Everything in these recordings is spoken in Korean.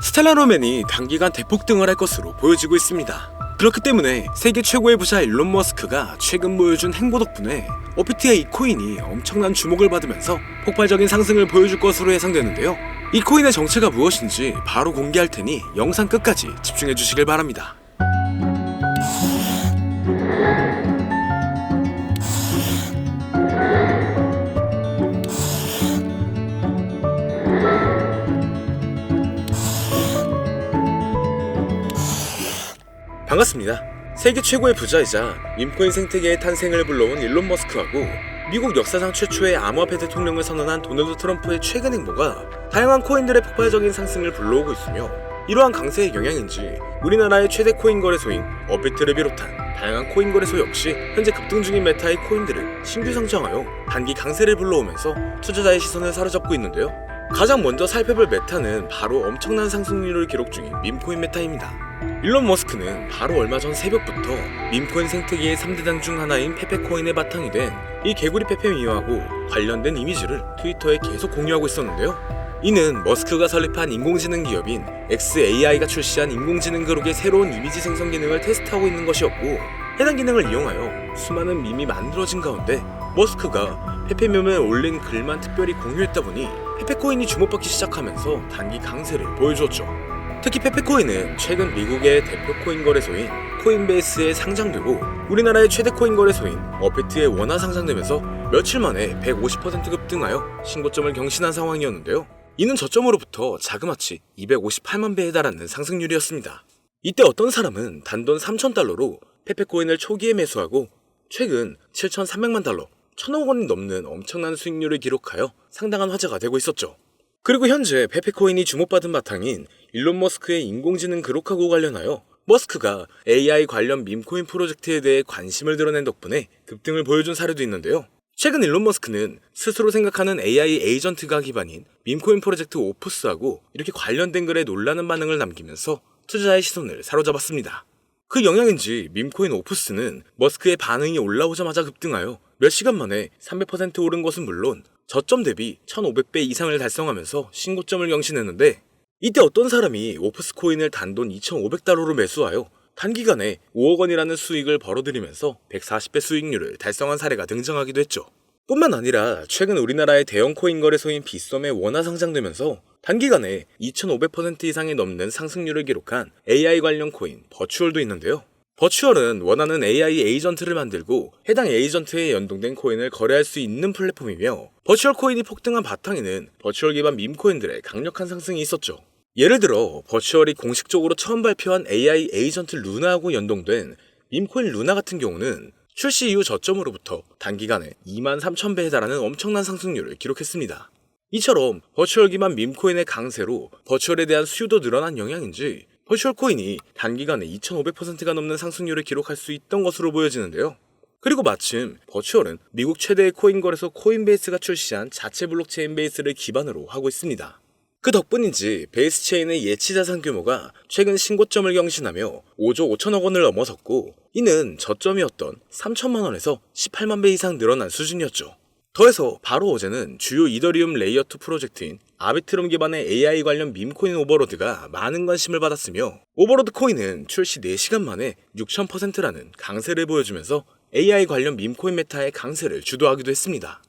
스텔라로맨이 단기간 대폭등을 할 것으로 보여지고 있습니다. 그렇기 때문에 세계 최고의 부자 일론 머스크가 최근 보여준 행보 덕분에 업비트의 이 코인이 엄청난 주목을 받으면서 폭발적인 상승을 보여줄 것으로 예상되는데요. 이 코인의 정체가 무엇인지 바로 공개할 테니 영상 끝까지 집중해 주시길 바랍니다. 반갑습니다. 세계 최고의 부자이자 밈코인 생태계의 탄생을 불러온 일론 머스크하고 미국 역사상 최초의 암호화폐 대통령을 선언한 도널드 트럼프의 최근 행보가 다양한 코인들의 폭발적인 상승을 불러오고 있으며, 이러한 강세의 영향인지 우리나라의 최대 코인 거래소인 업비트를 비롯한 다양한 코인 거래소 역시 현재 급등 중인 메타의 코인들을 신규 상장하여 단기 강세를 불러오면서 투자자의 시선을 사로잡고 있는데요. 가장 먼저 살펴볼 메타는 바로 엄청난 상승률을 기록 중인 밈코인 메타입니다. 일론 머스크는 바로 얼마 전 새벽부터 밈코인 생태계의 3대장 중 하나인 페페코인의 바탕이 된 이 개구리 페페미와하고 관련된 이미지를 트위터에 계속 공유하고 있었는데요. 이는 머스크가 설립한 인공지능 기업인 xAI가 출시한 인공지능 그룹의 새로운 이미지 생성 기능을 테스트하고 있는 것이었고, 해당 기능을 이용하여 수많은 밈이 만들어진 가운데 머스크가 페페밈에 올린 글만 특별히 공유했다 보니 페페코인이 주목받기 시작하면서 단기 강세를 보여주었죠. 특히 페페코인은 최근 미국의 대표 코인 거래소인 코인베이스에 상장되고 우리나라의 최대 코인 거래소인 업비트에 원화 상장되면서 며칠 만에 150% 급등하여 신고점을 경신한 상황이었는데요. 이는 저점으로부터 자그마치 258만 배에 달하는 상승률이었습니다. 이때 어떤 사람은 단돈 3,000달러로 페페코인을 초기에 매수하고 최근 7,300만 달러, 1,000억 원이 넘는 엄청난 수익률을 기록하여 상당한 화제가 되고 있었죠. 그리고 현재 페페코인이 주목받은 바탕인 일론 머스크의 인공지능 그룹하고 관련하여 머스크가 AI 관련 밈코인 프로젝트에 대해 관심을 드러낸 덕분에 급등을 보여준 사례도 있는데요. 최근 일론 머스크는 스스로 생각하는 AI 에이전트가 기반인 밈코인 프로젝트 오프스하고 이렇게 관련된 글에 놀라는 반응을 남기면서 투자자의 시선을 사로잡았습니다. 그 영향인지 밈코인 오프스는 머스크의 반응이 올라오자마자 급등하여 몇 시간 만에 300% 오른 것은 물론 저점 대비 1500배 이상을 달성하면서 신고점을 경신했는데, 이때 어떤 사람이 오프스 코인을 단돈 2500달러로 매수하여 단기간에 5억 원이라는 수익을 벌어들이면서 140배 수익률을 달성한 사례가 등장하기도 했죠. 뿐만 아니라 최근 우리나라의 대형 코인 거래소인 빗썸에 원화 상장되면서 단기간에 2500% 이상이 넘는 상승률을 기록한 AI 관련 코인 버추얼도 있는데요. 버추얼은 원하는 AI 에이전트를 만들고 해당 에이전트에 연동된 코인을 거래할 수 있는 플랫폼이며, 버추얼 코인이 폭등한 바탕에는 버추얼 기반 밈코인들의 강력한 상승이 있었죠. 예를 들어 버추얼이 공식적으로 처음 발표한 AI 에이전트 루나하고 연동된 밈코인 루나 같은 경우는 출시 이후 저점으로부터 단기간에 23,000배에 달하는 엄청난 상승률을 기록했습니다. 이처럼 버추얼 기반 밈코인의 강세로 버추얼에 대한 수요도 늘어난 영향인지 버추얼 코인이 단기간에 2500%가 넘는 상승률을 기록할 수 있던 것으로 보여지는데요. 그리고 마침 버추얼은 미국 최대의 코인 거래소 코인베이스가 출시한 자체 블록체인 베이스를 기반으로 하고 있습니다. 그 덕분인지 베이스 체인의 예치 자산 규모가 최근 신고점을 경신하며 5조 5천억 원을 넘어섰고, 이는 저점이었던 3천만 원에서 18만 배 이상 늘어난 수준이었죠. 더해서 바로 어제는 주요 이더리움 레이어2 프로젝트인 아비트럼 기반의 AI 관련 밈코인 오버로드가 많은 관심을 받았으며, 오버로드 코인은 출시 4시간 만에 6000%라는 강세를 보여주면서 AI 관련 밈코인 메타의 강세를 주도하기도 했습니다.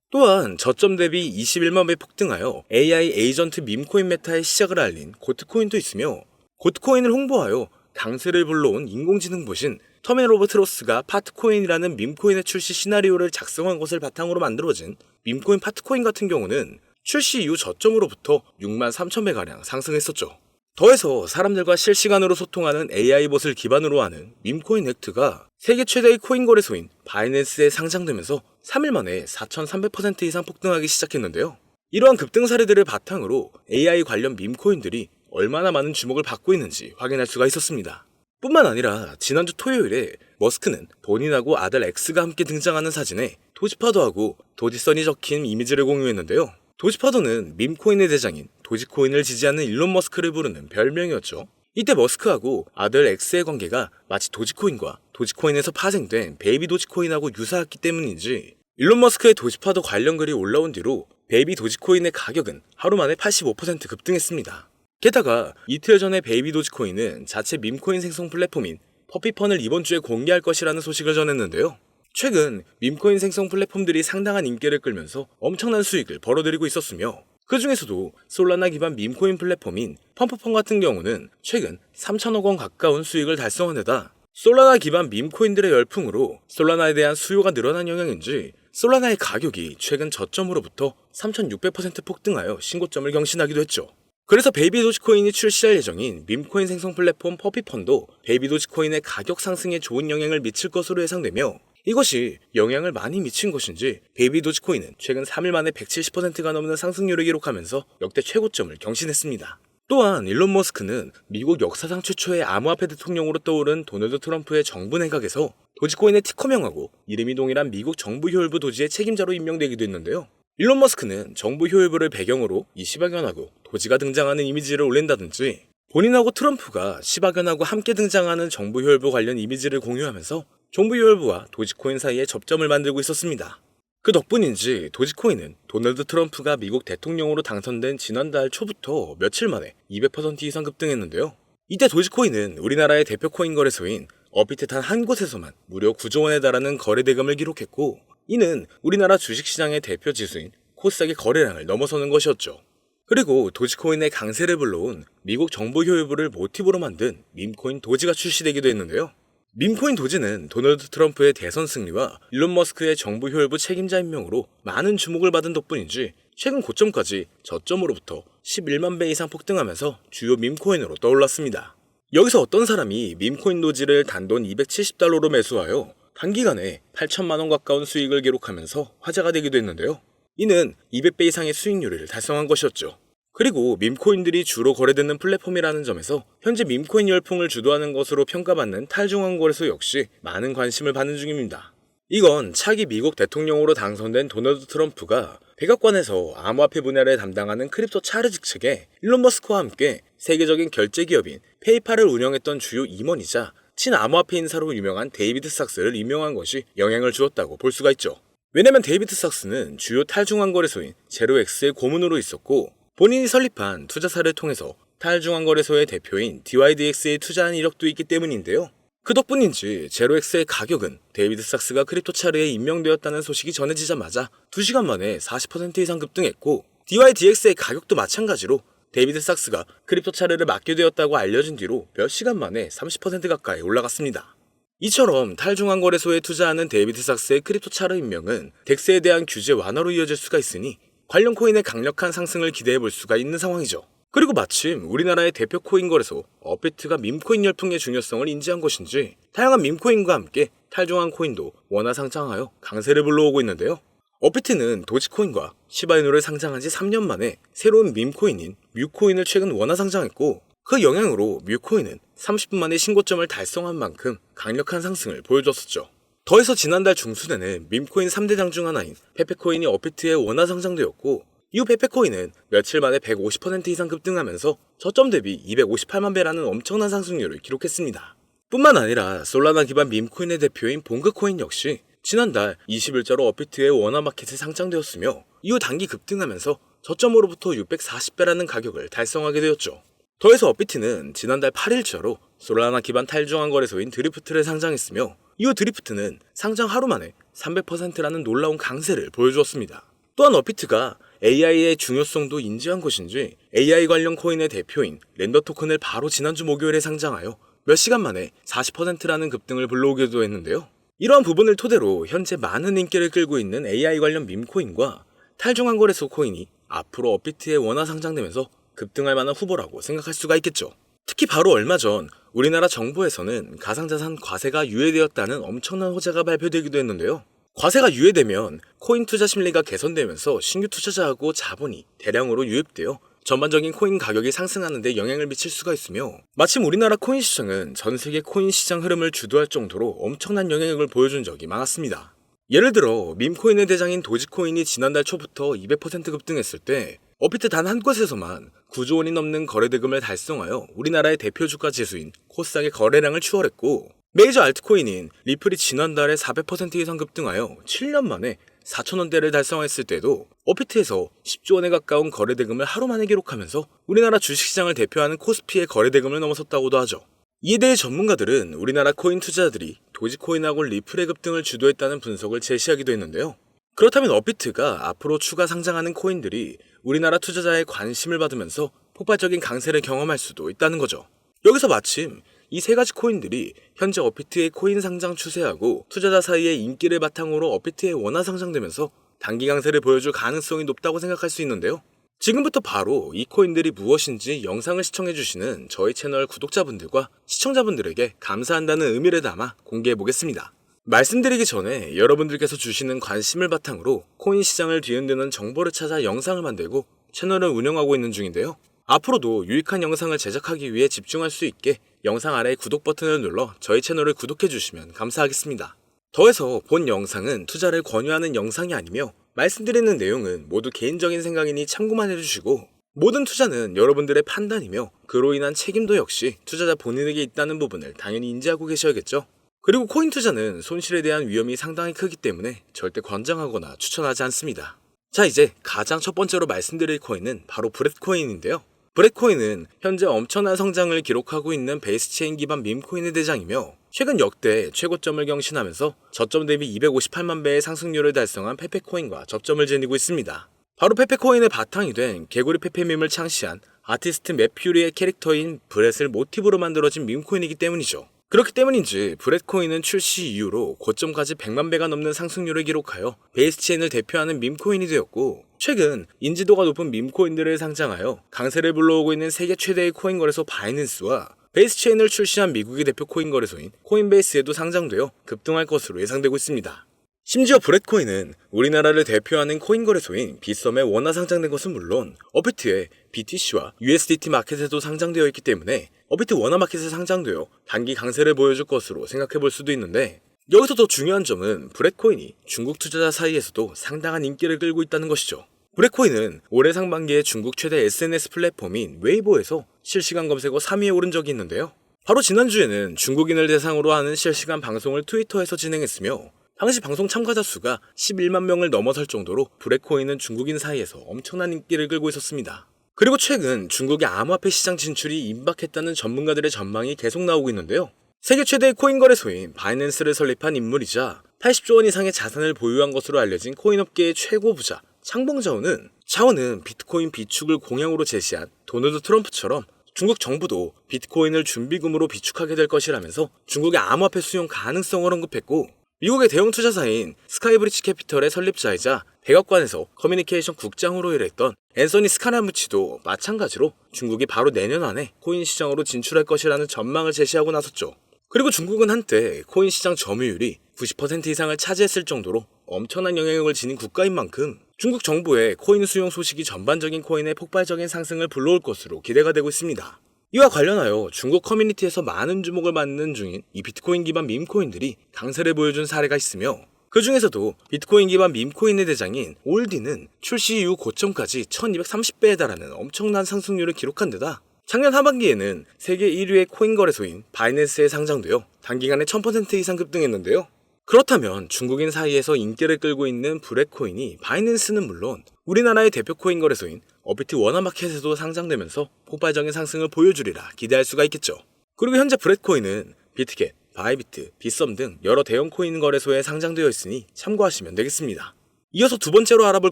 또한 저점 대비 21만 배 폭등하여 AI 에이전트 밈코인 메타의 시작을 알린 고트코인도 있으며, 고트코인을 홍보하여 강세를 불러온 인공지능 보신 터멜로버트로스가 파트코인이라는 밈코인의 출시 시나리오를 작성한 것을 바탕으로 만들어진 밈코인 파트코인 같은 경우는 출시 이후 저점으로부터 63,000배가량 상승했었죠. 더해서 사람들과 실시간으로 소통하는 AI봇을 기반으로 하는 밈코인 액트가 세계 최대의 코인 거래소인 바이낸스에 상장되면서 3일 만에 4,300% 이상 폭등하기 시작했는데요. 이러한 급등 사례들을 바탕으로 AI 관련 밈코인들이 얼마나 많은 주목을 받고 있는지 확인할 수가 있었습니다. 뿐만 아니라 지난주 토요일에 머스크는 본인하고 아들 엑스가 함께 등장하는 사진에 도지파도하고 도지선이 적힌 이미지를 공유했는데요. 도지파도는 밈코인의 대장인 도지코인을 지지하는 일론 머스크를 부르는 별명이었죠. 이때 머스크하고 아들 엑스의 관계가 마치 도지코인과 도지코인에서 파생된 베이비 도지코인하고 유사했기 때문인지 일론 머스크의 도지파도 관련 글이 올라온 뒤로 베이비 도지코인의 가격은 하루 만에 85% 급등했습니다. 게다가 이틀 전에 베이비 도지코인은 자체 밈코인 생성 플랫폼인 퍼피펀을 이번 주에 공개할 것이라는 소식을 전했는데요. 최근 밈코인 생성 플랫폼들이 상당한 인기를 끌면서 엄청난 수익을 벌어들이고 있었으며 그 중에서도 솔라나 기반 밈코인 플랫폼인 펌프펀 같은 경우는 최근 3천억 원 가까운 수익을 달성한 데다 솔라나 기반 밈코인들의 열풍으로 솔라나에 대한 수요가 늘어난 영향인지 솔라나의 가격이 최근 저점으로부터 3,600% 폭등하여 신고점을 경신하기도 했죠. 그래서 베이비 도지코인이 출시할 예정인 밈코인 생성 플랫폼 퍼피펀도 베이비 도지코인의 가격 상승에 좋은 영향을 미칠 것으로 예상되며 이것이 영향을 많이 미친 것인지 베이비 도지코인은 최근 3일 만에 170%가 넘는 상승률을 기록하면서 역대 최고점을 경신했습니다. 또한 일론 머스크는 미국 역사상 최초의 암호화폐 대통령으로 떠오른 도널드 트럼프의 정부 내각에서 도지코인의 티커명하고 이름이 동일한 미국 정부 효율부 도지의 책임자로 임명되기도 했는데요. 일론 머스크는 정부 효율부를 배경으로 이 시바견하고 도지가 등장하는 이미지를 올린다든지 본인하고 트럼프가 시바견하고 함께 등장하는 정부 효율부 관련 이미지를 공유하면서 정부 효율부와 도지코인 사이에 접점을 만들고 있었습니다. 그 덕분인지 도지코인은 도널드 트럼프가 미국 대통령으로 당선된 지난달 초부터 며칠 만에 200% 이상 급등했는데요. 이때 도지코인은 우리나라의 대표 코인 거래소인 업비트 단 한 곳에서만 무려 9조 원에 달하는 거래 대금을 기록했고 이는 우리나라 주식시장의 대표 지수인 코스닥의 거래량을 넘어서는 것이었죠. 그리고 도지코인의 강세를 불러온 미국 정부 효율부를 모티브로 만든 밈코인 도지가 출시되기도 했는데요. 밈코인 도지는 도널드 트럼프의 대선 승리와 일론 머스크의 정부 효율부 책임자 임명으로 많은 주목을 받은 덕분인지 최근 고점까지 저점으로부터 11만 배 이상 폭등하면서 주요 밈코인으로 떠올랐습니다. 여기서 어떤 사람이 밈코인 도지를 단돈 270달러로 매수하여 단기간에 8천만 원 가까운 수익을 기록하면서 화제가 되기도 했는데요. 이는 200배 이상의 수익률을 달성한 것이었죠. 그리고 밈코인들이 주로 거래되는 플랫폼이라는 점에서 현재 밈코인 열풍을 주도하는 것으로 평가받는 탈중앙 거래소 역시 많은 관심을 받는 중입니다. 이건 차기 미국 대통령으로 당선된 도널드 트럼프가 백악관에서 암호화폐 분야를 담당하는 크립토 차르직 측에 일론 머스크와 함께 세계적인 결제 기업인 페이팔을 운영했던 주요 임원이자 친암호화폐 인사로 유명한 데이비드 삭스를 임명한 것이 영향을 주었다고 볼 수가 있죠. 왜냐면 데이비드 삭스는 주요 탈중앙 거래소인 제로엑스의 고문으로 있었고 본인이 설립한 투자사를 통해서 탈중앙 거래소의 대표인 DYDX에 투자한 이력도 있기 때문인데요. 그 덕분인지 제로엑스의 가격은 데이비드 삭스가 크립토차르에 임명되었다는 소식이 전해지자마자 2시간 만에 40% 이상 급등했고 DYDX의 가격도 마찬가지로 데이비드 삭스가 크립토차르를 맡게 되었다고 알려진 뒤로 몇 시간 만에 30% 가까이 올라갔습니다. 이처럼 탈중앙 거래소에 투자하는 데이비드 삭스의 크립토차르 임명은 덱스에 대한 규제 완화로 이어질 수가 있으니 관련 코인의 강력한 상승을 기대해 볼 수가 있는 상황이죠. 그리고 마침 우리나라의 대표 코인 거래소 업비트가 밈코인 열풍의 중요성을 인지한 것인지 다양한 밈코인과 함께 탈중앙 코인도 원화 상장하여 강세를 불러오고 있는데요. 업비트는 도지코인과 시바이누를 상장한 지 3년 만에 새로운 밈코인인 뮤코인을 최근 원화 상장했고 그 영향으로 뮤코인은 30분 만에 신고점을 달성한 만큼 강력한 상승을 보여줬었죠. 더해서 지난달 중순에는 밈코인 3대장 중 하나인 페페코인이 업비트에 원화 상장되었고 이후 페페코인은 며칠 만에 150% 이상 급등하면서 저점 대비 258만 배라는 엄청난 상승률을 기록했습니다. 뿐만 아니라 솔라나 기반 밈코인의 대표인 봉그코인 역시 지난달 20일자로 업비트의 원화 마켓에 상장되었으며 이후 단기 급등하면서 저점으로부터 640배라는 가격을 달성하게 되었죠. 더해서 업비트는 지난달 8일자로 솔라나 기반 탈중앙 거래소인 드리프트를 상장했으며 이후 드리프트는 상장 하루 만에 300%라는 놀라운 강세를 보여주었습니다. 또한 업비트가 AI의 중요성도 인지한 것인지 AI 관련 코인의 대표인 렌더 토큰을 바로 지난주 목요일에 상장하여 몇 시간 만에 40%라는 급등을 불러오기도 했는데요. 이러한 부분을 토대로 현재 많은 인기를 끌고 있는 AI 관련 밈코인과 탈중앙 거래소 코인이 앞으로 업비트에 원화 상장되면서 급등할 만한 후보라고 생각할 수가 있겠죠. 특히 바로 얼마 전 우리나라 정부에서는 가상자산 과세가 유예되었다는 엄청난 호재가 발표되기도 했는데요. 과세가 유예되면 코인 투자 심리가 개선되면서 신규 투자자하고 자본이 대량으로 유입되어 전반적인 코인 가격이 상승하는 데 영향을 미칠 수가 있으며 마침 우리나라 코인 시장은 전 세계 코인 시장 흐름을 주도할 정도로 엄청난 영향력을 보여준 적이 많았습니다. 예를 들어 밈코인의 대장인 도지코인이 지난달 초부터 200% 급등했을 때 업비트 단 한 곳에서만 9조 원이 넘는 거래대금을 달성하여 우리나라의 대표 주가 지수인 코스닥의 거래량을 추월했고 메이저 알트코인인 리플이 지난달에 400% 이상 급등하여 7년 만에 4,000원대를 달성했을 때도 업비트에서 10조 원에 가까운 거래대금을 하루 만에 기록하면서 우리나라 주식시장을 대표하는 코스피의 거래대금을 넘어섰다고도 하죠. 이에 대해 전문가들은 우리나라 코인 투자자들이 도지코인하고 리플의 급등을 주도했다는 분석을 제시하기도 했는데요. 그렇다면 업비트가 앞으로 추가 상장하는 코인들이 우리나라 투자자의 관심을 받으면서 폭발적인 강세를 경험할 수도 있다는 거죠. 여기서 마침 이 세 가지 코인들이 현재 업비트의 코인 상장 추세하고 투자자 사이의 인기를 바탕으로 업비트에 원화 상장되면서 단기 강세를 보여줄 가능성이 높다고 생각할 수 있는데요. 지금부터 바로 이 코인들이 무엇인지 영상을 시청해주시는 저희 채널 구독자분들과 시청자분들에게 감사한다는 의미를 담아 공개해보겠습니다. 말씀드리기 전에 여러분들께서 주시는 관심을 바탕으로 코인 시장을 뒤흔드는 정보를 찾아 영상을 만들고 채널을 운영하고 있는 중인데요. 앞으로도 유익한 영상을 제작하기 위해 집중할 수 있게 영상 아래 구독 버튼을 눌러 저희 채널을 구독해주시면 감사하겠습니다. 더해서 본 영상은 투자를 권유하는 영상이 아니며 말씀드리는 내용은 모두 개인적인 생각이니 참고만 해주시고 모든 투자는 여러분들의 판단이며 그로 인한 책임도 역시 투자자 본인에게 있다는 부분을 당연히 인지하고 계셔야겠죠. 그리고 코인 투자는 손실에 대한 위험이 상당히 크기 때문에 절대 권장하거나 추천하지 않습니다. 자, 이제 가장 첫 번째로 말씀드릴 코인은 바로 브렛코인인데요. 브렛코인은 현재 엄청난 성장을 기록하고 있는 베이스체인 기반 밈코인의 대장이며 최근 역대 최고점을 경신하면서 저점 대비 258만 배의 상승률을 달성한 페페코인과 접점을 지니고 있습니다. 바로 페페코인의 바탕이 된 개구리 페페밈을 창시한 아티스트 맷퓨리의 캐릭터인 브렛을 모티브로 만들어진 밈코인이기 때문이죠. 그렇기 때문인지 브렛코인은 출시 이후로 고점까지 100만 배가 넘는 상승률을 기록하여 베이스체인을 대표하는 밈코인이 되었고 최근 인지도가 높은 밈코인들을 상장하여 강세를 불러오고 있는 세계 최대의 코인 거래소 바이낸스와 베이스체인을 출시한 미국의 대표 코인 거래소인 코인베이스에도 상장되어 급등할 것으로 예상되고 있습니다. 심지어 브렛코인은 우리나라를 대표하는 코인 거래소인 빗썸에 원화 상장된 것은 물론 업비트의 BTC와 USDT 마켓에도 상장되어 있기 때문에 업비트 원화 마켓에 상장되어 단기 강세를 보여줄 것으로 생각해 볼 수도 있는데 여기서 더 중요한 점은 브렛코인이 중국 투자자 사이에서도 상당한 인기를 끌고 있다는 것이죠. 브렛코인은 올해 상반기에 중국 최대 SNS 플랫폼인 웨이보에서 실시간 검색어 3위에 오른 적이 있는데요. 바로 지난주에는 중국인을 대상으로 하는 실시간 방송을 트위터에서 진행했으며 당시 방송 참가자 수가 11만 명을 넘어설 정도로 브렛코인은 중국인 사이에서 엄청난 인기를 끌고 있었습니다. 그리고 최근 중국의 암호화폐 시장 진출이 임박했다는 전문가들의 전망이 계속 나오고 있는데요. 세계 최대의 코인 거래소인 바이낸스를 설립한 인물이자 80조 원 이상의 자산을 보유한 것으로 알려진 코인업계의 최고 부자 창봉자오는 차오는 비트코인 비축을 공약으로 제시한 도널드 트럼프처럼 중국 정부도 비트코인을 준비금으로 비축하게 될 것이라면서 중국의 암호화폐 수용 가능성을 언급했고 미국의 대형 투자사인 스카이브리지 캐피털의 설립자이자 백악관에서 커뮤니케이션 국장으로 일했던 앤서니 스카라무치도 마찬가지로 중국이 바로 내년 안에 코인 시장으로 진출할 것이라는 전망을 제시하고 나섰죠. 그리고 중국은 한때 코인 시장 점유율이 90% 이상을 차지했을 정도로 엄청난 영향력을 지닌 국가인 만큼 중국 정부의 코인 수용 소식이 전반적인 코인의 폭발적인 상승을 불러올 것으로 기대가 되고 있습니다. 이와 관련하여 중국 커뮤니티에서 많은 주목을 받는 중인 이 비트코인 기반 밈코인들이 강세를 보여준 사례가 있으며 그 중에서도 비트코인 기반 밈코인의 대장인 올디는 출시 이후 고점까지 1230배에 달하는 엄청난 상승률을 기록한 데다 작년 하반기에는 세계 1위의 코인 거래소인 바이낸스에 상장되어 단기간에 1000% 이상 급등했는데요. 그렇다면 중국인 사이에서 인기를 끌고 있는 브렛코인이 바이낸스는 물론 우리나라의 대표 코인 거래소인 업비트 원화마켓에도 상장되면서 폭발적인 상승을 보여주리라 기대할 수가 있겠죠. 그리고 현재 브렛코인은 비트겟, 바이비트, 빗썸 등 여러 대형 코인 거래소에 상장되어 있으니 참고하시면 되겠습니다. 이어서 두 번째로 알아볼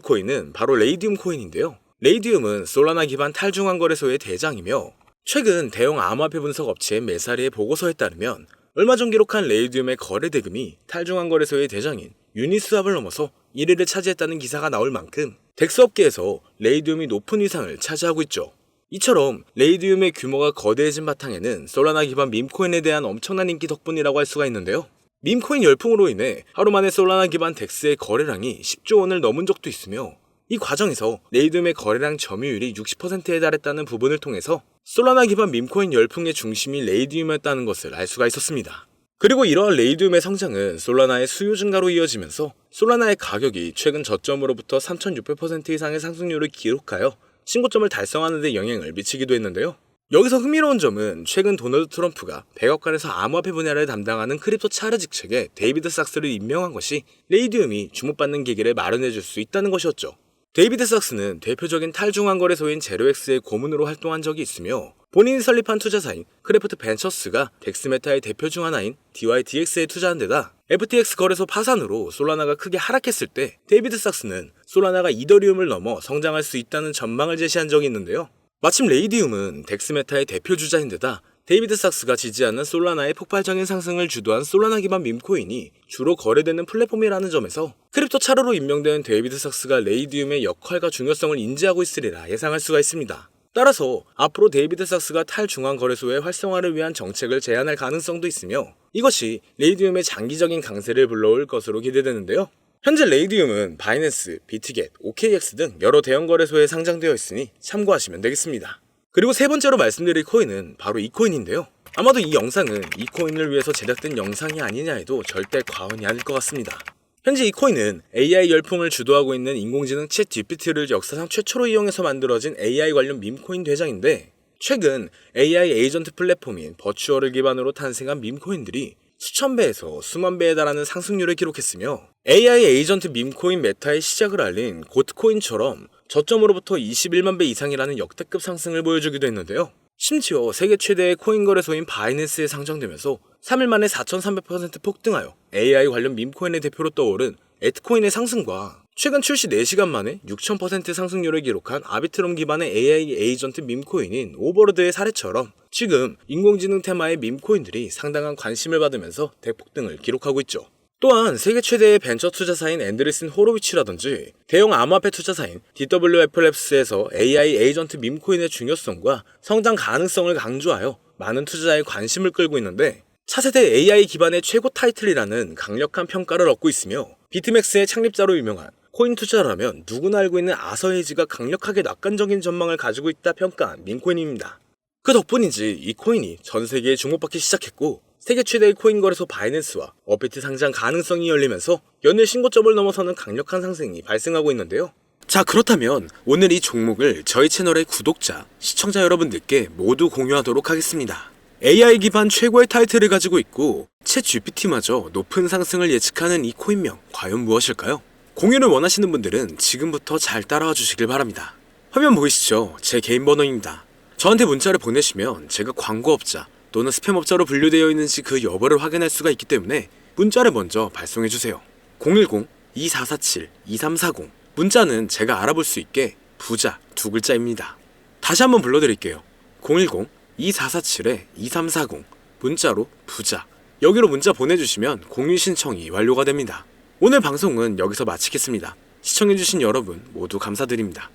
코인은 바로 레이디움 코인인데요. 레이디움은 솔라나 기반 탈중앙 거래소의 대장이며 최근 대형 암호화폐 분석 업체 메사리의 보고서에 따르면 얼마 전 기록한 레이디움의 거래 대금이 탈중앙 거래소의 대장인 유니스왑을 넘어서 1위를 차지했다는 기사가 나올 만큼 덱스 업계에서 레이디움이 높은 위상을 차지하고 있죠. 이처럼 레이디움의 규모가 거대해진 바탕에는 솔라나 기반 밈코인에 대한 엄청난 인기 덕분이라고 할 수가 있는데요. 밈코인 열풍으로 인해 하루 만에 솔라나 기반 덱스의 거래량이 10조 원을 넘은 적도 있으며 이 과정에서 레이디움의 거래량 점유율이 60%에 달했다는 부분을 통해서 솔라나 기반 밈코인 열풍의 중심이 레이디움이었다는 것을 알 수가 있었습니다. 그리고 이러한 레이디움의 성장은 솔라나의 수요 증가로 이어지면서 솔라나의 가격이 최근 저점으로부터 3600% 이상의 상승률을 기록하여 신고점을 달성하는 데 영향을 미치기도 했는데요. 여기서 흥미로운 점은 최근 도널드 트럼프가 백악관에서 암호화폐 분야를 담당하는 크립토 차르 직책에 데이비드 sak스를 임명한 것이 레이디움이 주목받는 계기를 마련해줄 수 있다는 것이었죠. 데이비드 sak스는 대표적인 탈중앙거래소인 제로엑스의 고문으로 활동한 적이 있으며 본인이 설립한 투자사인 크래프트 벤처스가 덱스메타의 대표 중 하나인 DYDX에 투자한 데다 FTX 거래소 파산으로 솔라나가 크게 하락했을 때 데이비드 sak스는 솔라나가 이더리움을 넘어 성장할 수 있다는 전망을 제시한 적이 있는데요. 마침 레이디움은 덱스메타의 대표 주자인데다 데이비드 sak스가 지지하는 솔라나의 폭발적인 상승을 주도한 솔라나 기반 밈코인이 주로 거래되는 플랫폼이라는 점에서 크립토 차르로 임명된 데이비드 sak스가 레이디움의 역할과 중요성을 인지하고 있으리라 예상할 수가 있습니다. 따라서 앞으로 데이비드 sak스가 탈중앙거래소의 활성화를 위한 정책을 제안할 가능성도 있으며 이것이 레이디움의 장기적인 강세를 불러올 것으로 기대되는데요. 현재 레이디움은 바이낸스, 비트겟, OKX 등 여러 대형 거래소에 상장되어 있으니 참고하시면 되겠습니다. 그리고 세 번째로 말씀드릴 코인은 바로 이 코인인데요. 아마도 이 영상은 이 코인을 위해서 제작된 영상이 아니냐 해도 절대 과언이 아닐 것 같습니다. 현재 이 코인은 AI 열풍을 주도하고 있는 인공지능 챗 GPT를 역사상 최초로 이용해서 만들어진 AI 관련 밈코인 대장인데 최근 AI 에이전트 플랫폼인 버추얼을 기반으로 탄생한 밈코인들이 수천 배에서 수만 배에 달하는 상승률을 기록했으며 AI 에이전트 밈코인 메타의 시작을 알린 고트코인처럼 저점으로부터 21만 배 이상이라는 역대급 상승을 보여주기도 했는데요. 심지어 세계 최대의 코인 거래소인 바이낸스에 상장되면서 3일 만에 4,300% 폭등하여 AI 관련 밈코인의 대표로 떠오른 에트코인의 상승과 최근 출시 4시간 만에 6,000% 상승률을 기록한 아비트롬 기반의 AI 에이전트 밈코인인 오버로드의 사례처럼 지금 인공지능 테마의 밈코인들이 상당한 관심을 받으면서 대폭등을 기록하고 있죠. 또한 세계 최대의 벤처 투자사인 앤드리슨 호로위치라든지 대형 암호화폐 투자사인 DWFLabs에서 AI 에이전트 밈코인의 중요성과 성장 가능성을 강조하여 많은 투자자의 관심을 끌고 있는데 차세대 AI 기반의 최고 타이틀이라는 강력한 평가를 얻고 있으며 비트맥스의 창립자로 유명한 코인 투자라면 누구나 알고 있는 아서 헤이지가 강력하게 낙관적인 전망을 가지고 있다 평가한 밈코인입니다. 그 덕분인지 이 코인이 전 세계에 주목받기 시작했고 세계 최대의 코인 거래소 바이낸스와 업비트 상장 가능성이 열리면서 연일 신고점을 넘어서는 강력한 상승이 발생하고 있는데요. 자, 그렇다면 오늘 이 종목을 저희 채널의 구독자, 시청자 여러분들께 모두 공유하도록 하겠습니다. AI 기반 최고의 타이틀을 가지고 있고 챗 GPT마저 높은 상승을 예측하는 이 코인명 과연 무엇일까요? 공유를 원하시는 분들은 지금부터 잘 따라와 주시길 바랍니다. 화면 보이시죠? 제 개인 번호입니다. 저한테 문자를 보내시면 제가 광고업자 또는 스팸업자로 분류되어 있는지 그 여부를 확인할 수가 있기 때문에 문자를 먼저 발송해주세요. 010-2447-2340 문자는 제가 알아볼 수 있게 부자 두 글자입니다. 다시 한번 불러드릴게요. 010-2447-2340 문자로 부자 여기로 문자 보내주시면 공유 신청이 완료가 됩니다. 오늘 방송은 여기서 마치겠습니다. 시청해주신 여러분 모두 감사드립니다.